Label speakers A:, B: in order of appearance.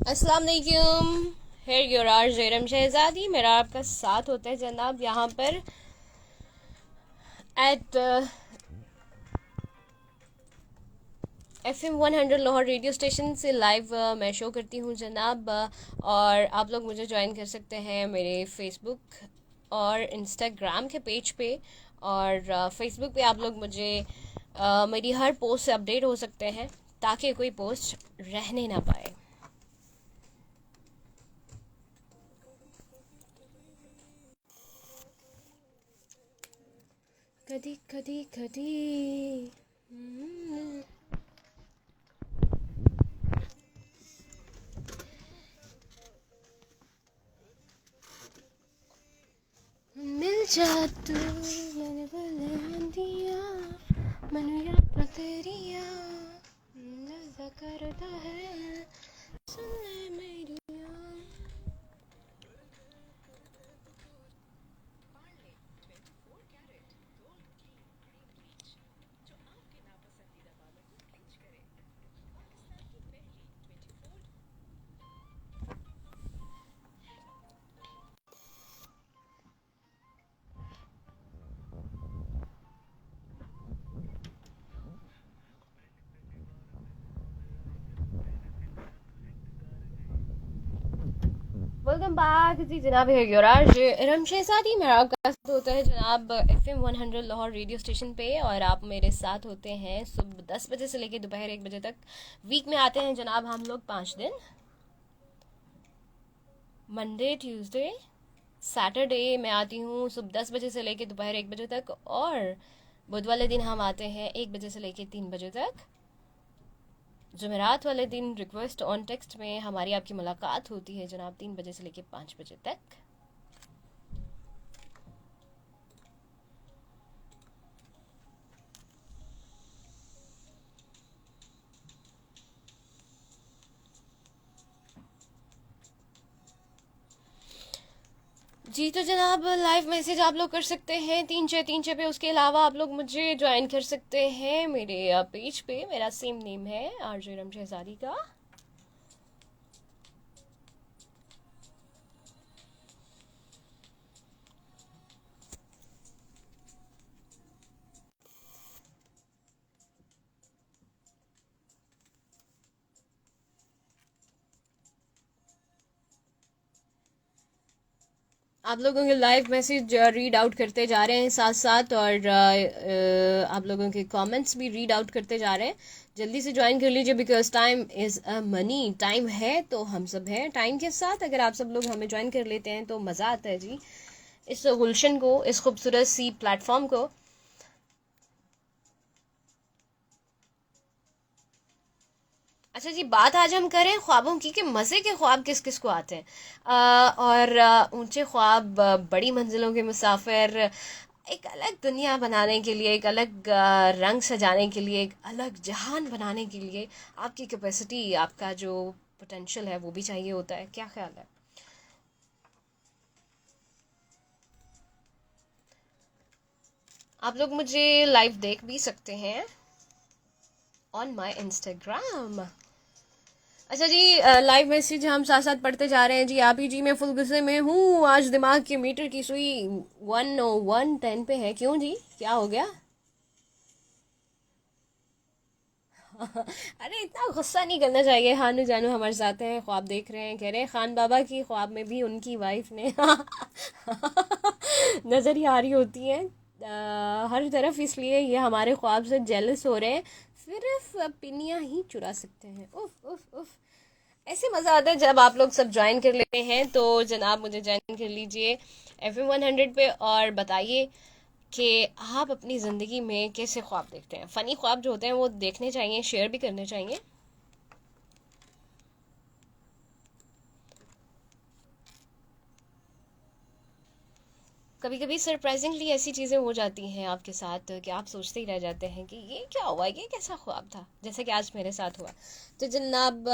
A: अस्सलाम वालेकुम। Hair your are Jairam शहजादी, मेरा आपका साथ होता है जनाब यहाँ पर at FM 100 Lahore radio station से लाइव मैं शो करती हूँ जनाब। और आप लोग मुझे ज्वाइन कर सकते हैं मेरे फेसबुक और इंस्टाग्राम के पेज पे। और फेसबुक पे आप लोग मुझे मेरी हर पोस्ट से अपडेट हो सकते हैं ताकि कोई पोस्ट रहने ना पाए। कदी कदी कदी मिल जा तू मैंने बुला दिया मनु याद तेरिया नज़ा करता है सुन ले मेरी वेलकम बैक जी जनाब। है योराज इरम शहजादी, मेरा आपका साथ होता है जनाब FM 100 लाहौर रेडियो स्टेशन पे। और आप मेरे साथ होते हैं सुबह 10 बजे से लेकर दोपहर 1 बजे तक। वीक में आते हैं जनाब हम लोग 5 दिन, मंडे ट्यूसडे सैटरडे मैं आती हूँ सुबह 10 बजे से लेकर दोपहर 1 बजे तक। और बुध वाले दिन हम आते हैं 1 बजे से लेकर 3 बजे तक। जुमेरात वाले दिन रिक्वेस्ट ऑन टेक्स्ट में हमारी आपकी मुलाकात होती है जनाब 3 बजे से लेकर 5 बजे तक। जी तो जनाब लाइव मैसेज आप लोग कर सकते हैं 3 6 पे। उसके अलावा आप लोग मुझे ज्वाइन कर सकते हैं मेरे पेज पे। मेरा सेम नेम है आरजे रम शहजादी का। आप लोगों के लाइव मैसेज रीड आउट करते जा रहे हैं साथ साथ। और आप लोगों के कमेंट्स भी रीड आउट करते जा रहे हैं। जल्दी से ज्वाइन कर लीजिए because time is a money. Time है तो हम सब हैं टाइम के साथ। अगर आप सब लोग हमें ज्वाइन कर लेते हैं तो मज़ा आता है जी इस गुलशन को, इस खूबसूरत सी प्लेटफॉर्म को। अच्छा जी, बात आज हम करें ख्वाबों की कि मज़े के ख्वाब किस किस को आते हैं। और ऊंचे ख्वाब, बड़ी मंजिलों के मुसाफिर, एक अलग दुनिया बनाने के लिए, एक अलग रंग सजाने के लिए, एक अलग जहान बनाने के लिए आपकी कैपेसिटी, आपका जो पोटेंशियल है वो भी चाहिए होता है। क्या ख्याल है? आप लोग मुझे लाइव देख भी सकते हैं ऑन माई इंस्टाग्राम। अच्छा जी, लाइव मैसेज हम साथ साथ पढ़ते जा रहे हैं जी। आप ही जी, मैं फुल गुस्से में हूँ। आज दिमाग के मीटर की सुई 10110 पे है। क्यों जी, क्या हो गया? अरे इतना गुस्सा नहीं करना चाहिए। हानू जानू हमारे साथ हैं, ख्वाब देख रहे हैं, कह रहे हैं खान बाबा की ख्वाब में भी उनकी वाइफ ने नज़र ही आ रही होती है हर तरफ। इसलिए ये हमारे ख्वाब से जेलस हो रहे हैं। सिर्फ पिनिया ही चुरा सकते हैं। उफ उफ उफ। ऐसे मज़ा आता है जब आप लोग सब ज्वाइन कर लेते हैं। तो जनाब मुझे ज्वाइन कर लीजिए FM 100 पे और बताइए कि आप अपनी ज़िंदगी में कैसे ख्वाब देखते हैं। फ़नी ख्वाब जो होते हैं वो देखने चाहिए, शेयर भी करने चाहिए। कभी कभी सरप्राइजिंगली ऐसी चीज़ें हो जाती हैं आपके साथ कि आप सोचते ही रह जाते हैं कि ये क्या हुआ, ये कैसा ख्वाब था, जैसे कि आज मेरे साथ हुआ। तो जनाब